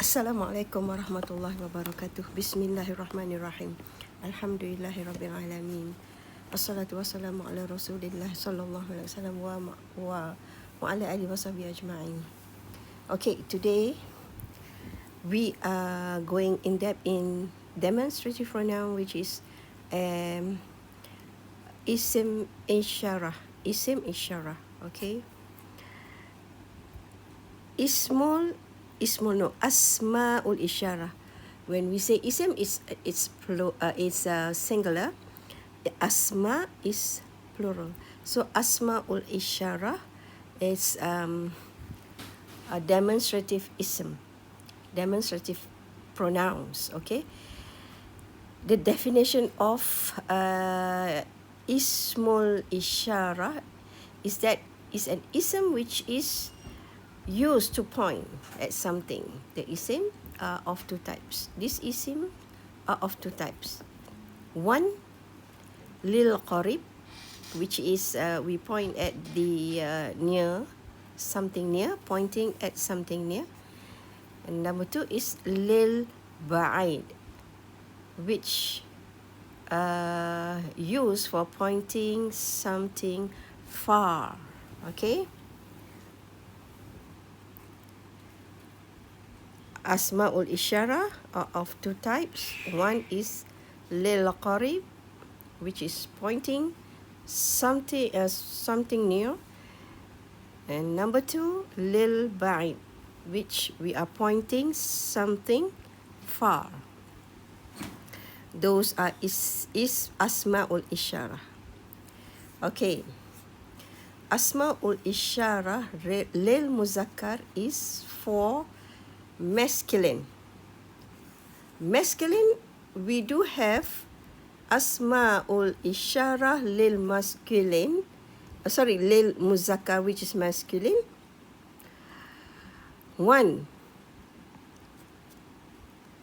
Assalamualaikum warahmatullahi wabarakatuh. Bismillahirrahmanirrahim. Alhamdulillahirabbil alamin. Wassalatu wassalamu ala Rasulillah sallallahu alaihi wasallam wa ala alihi washabihi ajma'in. Okay, today we are going in depth in demonstrative pronoun, which is isim Ishara. Isim Ishara. Okay. Asma'ul Ishara. When we say isim, it's singular. Asma is plural. So Asma'ul Ishara is a demonstrative ism, demonstrative pronouns. Okay. The definition of Ismul Ishara is that it's an ism which is used to point at something. The isim are of two types. This isim are of two types. One, lil qarib, which is we point at the near, something near, pointing at something near. And number two is lil ba'id, which used for pointing something far. Okay. Asma'ul Ishara are of two types. One is lil qarib, which is pointing something near, and number two, lil ba'id, which we are pointing something far. Those are is Asma'ul Ishara. Okay. Asma'ul Ishara lil muzakkar is for masculine. Masculine, we do have Asma'ul Ishara lil masculine. Lil muzakkar, which is masculine. One,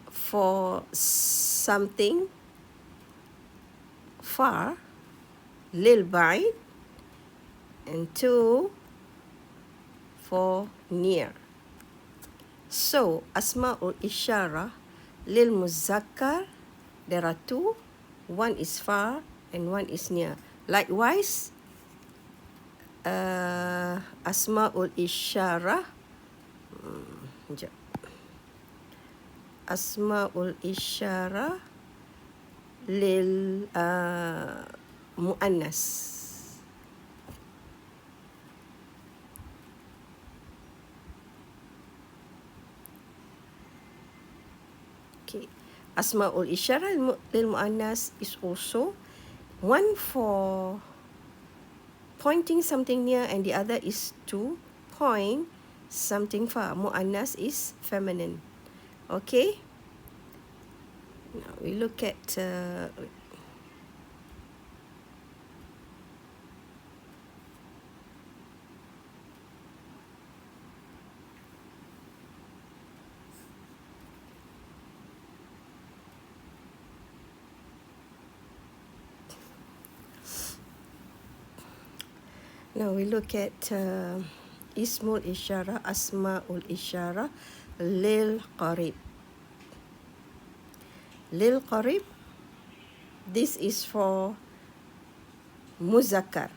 for something far, lil ba'id, and two, for near. So, Asma'ul Ishara lil muzakkar, there are two. One is far and one is near. Likewise, Asma'ul Ishara, Asma'ul Ishara lil muannas. Okay. Asma'ul Ishara lil muannas is also one for pointing something near and the other is to point something far. Muannas is feminine. Okay. Now we look at Ismul Ishara, Asma'ul Ishara lil qarib. Lil qarib, this is for muzakkar.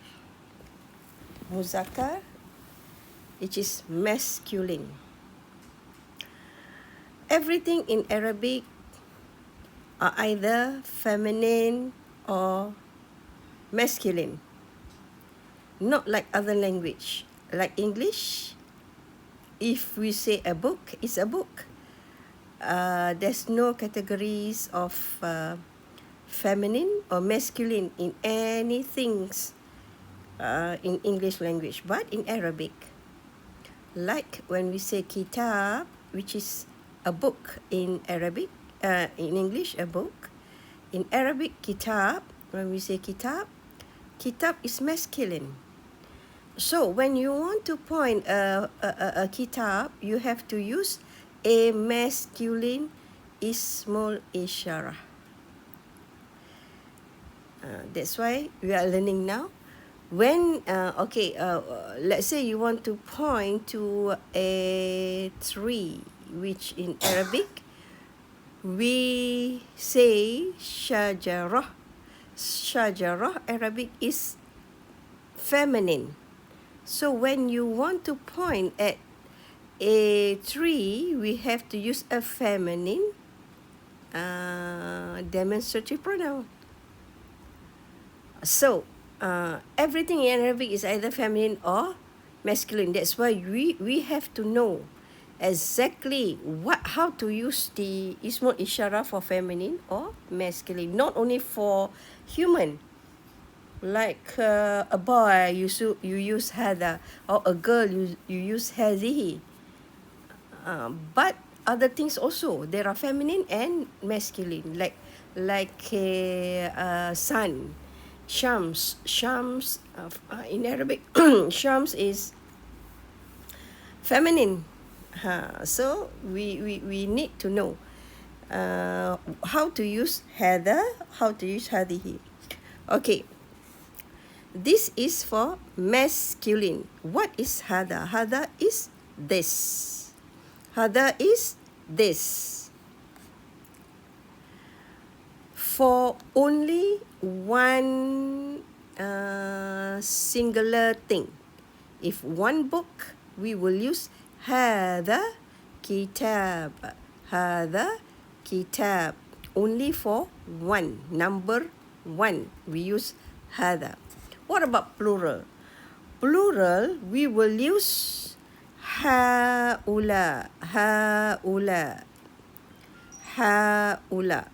Muzakkar, which is masculine. Everything in Arabic are either feminine or masculine. Not like other language. Like English, if we say a book, it's a book. There's no categories of feminine or masculine in any things in English language, but in Arabic, like when we say kitab, which is a book in Arabic, in English a book, in Arabic kitab, when we say kitab, kitab is masculine. So when you want to point a kitab, you have to use a masculine Ismul Ishara. That's why we are learning now. When, let's say you want to point to a tree which in Arabic we say shajarah. Shajarah Arabic is feminine. So when you want to point at a tree, we have to use a feminine demonstrative pronoun. So everything in Arabic is either feminine or masculine. That's why we have to know exactly how to use the ismul isyarah for feminine or masculine. Not only for human, like a boy you use hada, or a girl you use hadhihi. But other things also, there are feminine and masculine, like sun, shams. Shams in Arabic, shams is feminine. So we need to know how to use hada, how to use hadihi. Okay, this is for masculine. What is hada? Hada is this. Hada is this. For only one singular thing. If one book, we will use hada kitab. Hada kitab. Only for one. Number one, we use hada. What about plural? Plural, we will use haula. Haula. Haula.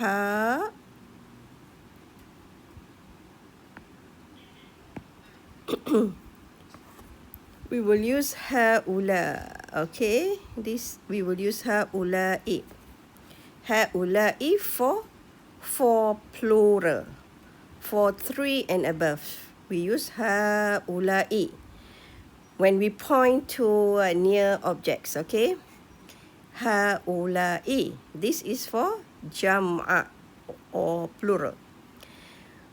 Ha. We will use haula. Okay, this we will use haula'i. Haula'i for plural. For three and above, we use haula'i when we point to near objects. Okay, haula'i. This is for jam'a or plural.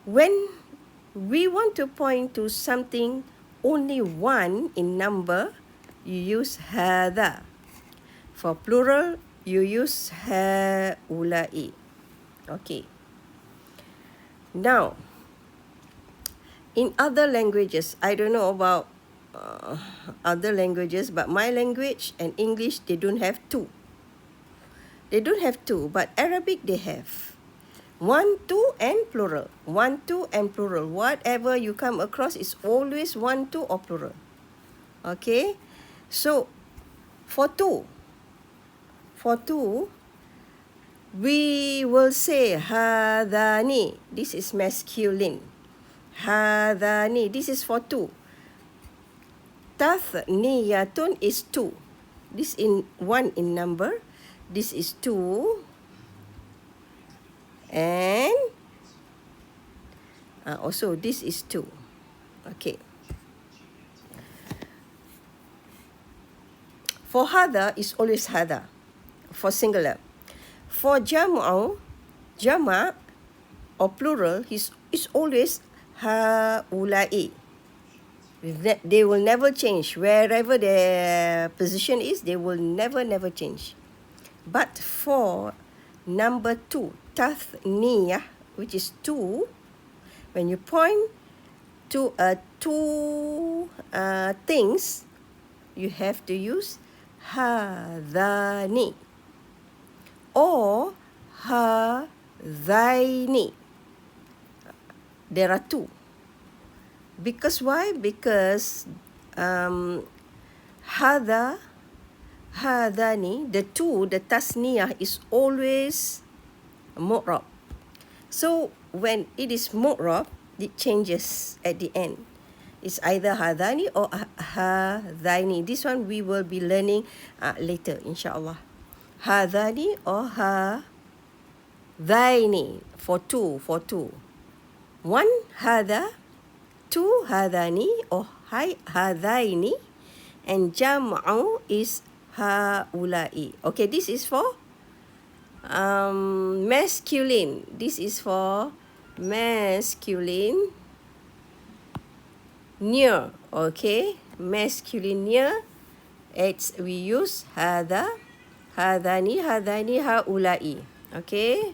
When we want to point to something only one in number, you use hada. For plural, you use haula'i. Okay. Now, in other languages, I don't know about other languages, but my language and English, they don't have two. They don't have two, but Arabic they have. 1, 2, and plural. 1, 2, and plural. Whatever you come across is always 1, 2, or plural. Okay? So, for 2, we will say hadani. This is masculine. Hadani. This is for 2. Tathniyatun is 2. This in 1 in number. This is 2. And also this is 2. Okay. For hada is always hada. For singular. For jama' or plural is always haula'i. They will never change. Wherever their position is, they will never change. But for number 2, tathniyah, which is 2, when you point to two things, you have to use hadani or hadaini. There are 2. Because why? Because hadani, the 2, the tasniyah is always mu'rab. So when it is mu'rab, it changes at the end. It's either hadani or hadaini. This one we will be learning later, inshallah. Hadani or hadaini for 2. 1 hada, 2 hadani or hadaini, and jam'u is haula'i. Okay, this is for masculine. This is for masculine. near, okay? Masculine near, we use هذا, هذاني, هذاني, هؤلاء, okay?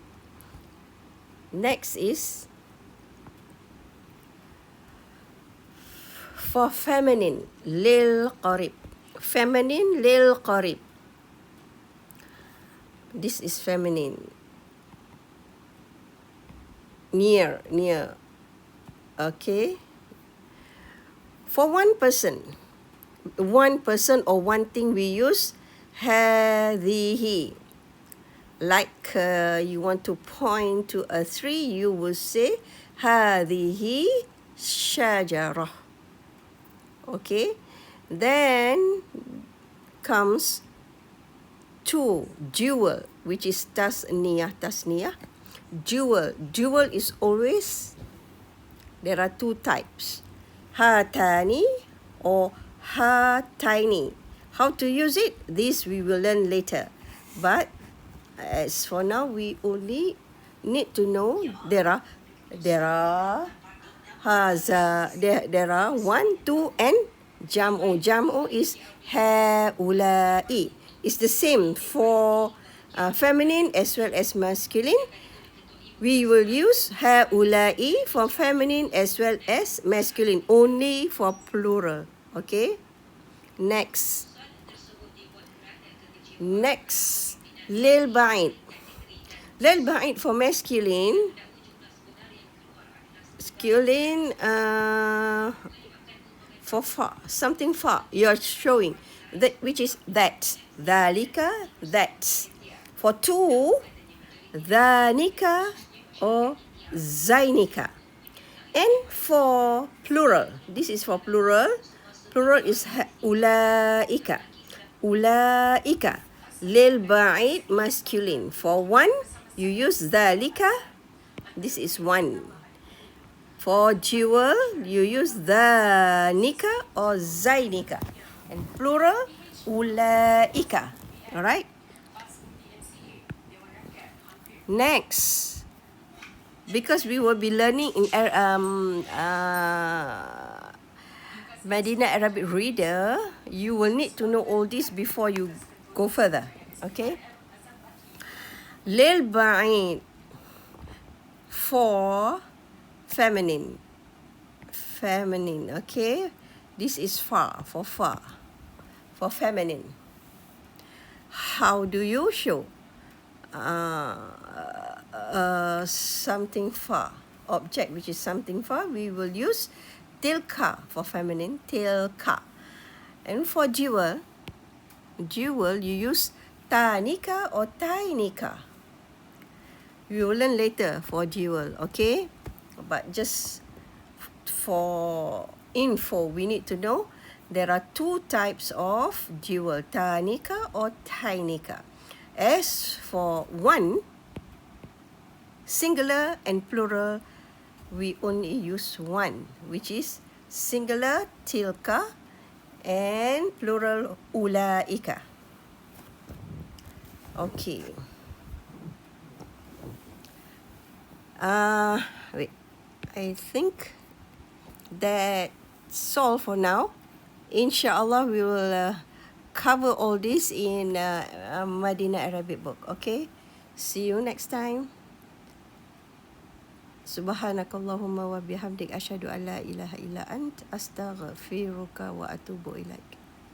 Next is for feminine, للقريب. Feminine, للقريب. This is feminine. Near, near. Okay. For one person or one thing, we use هذه. Like you want to point to a tree, you will say هذه شجرة. Okay. Then comes two, jewel, which is tasniyah. Jewel is always, there are two types, hatani or hataini. How to use it? This we will learn later. But as for now, we only need to know there are one, two, and jam'u. Jam'u is haulai. It's the same for feminine as well as masculine. We will use haulai for feminine as well as masculine, only for plural. Okay? Next, lil ba'id. Lil ba'id for masculine, for far, something far, you're showing that, which is that, dhalika, that. For two, dhanika or zainika. And for plural, this is for plural is ulaika. Lil ba'id masculine. For one, you use dhalika, this is one. For jewel, you use dhanika or zainika. And plural, ulaika. Alright? Next, because we will be learning in Medina Arabic Reader, you will need to know all this before you go further. Okay? Lil ba'id for feminine. Okay? This is far, for feminine. How do you show something far, object which is something far? We will use tilka for feminine, tilka. And for jewel, you use tanika or tainika. We will learn later for jewel, okay? But just for info, we need to know there are two types of jewel, tanika or tainika. As for one, singular and plural, we only use one, which is singular tilka and plural ulaika. Okay. Wait. I think that's all for now. Inshallah, we will cover all this in Medina Arabic book. Okay? See you next time. Subhanakallahumma wa bihamdik asyhadu an la ilaha illa ant astaghfiruka wa atubu ilaik.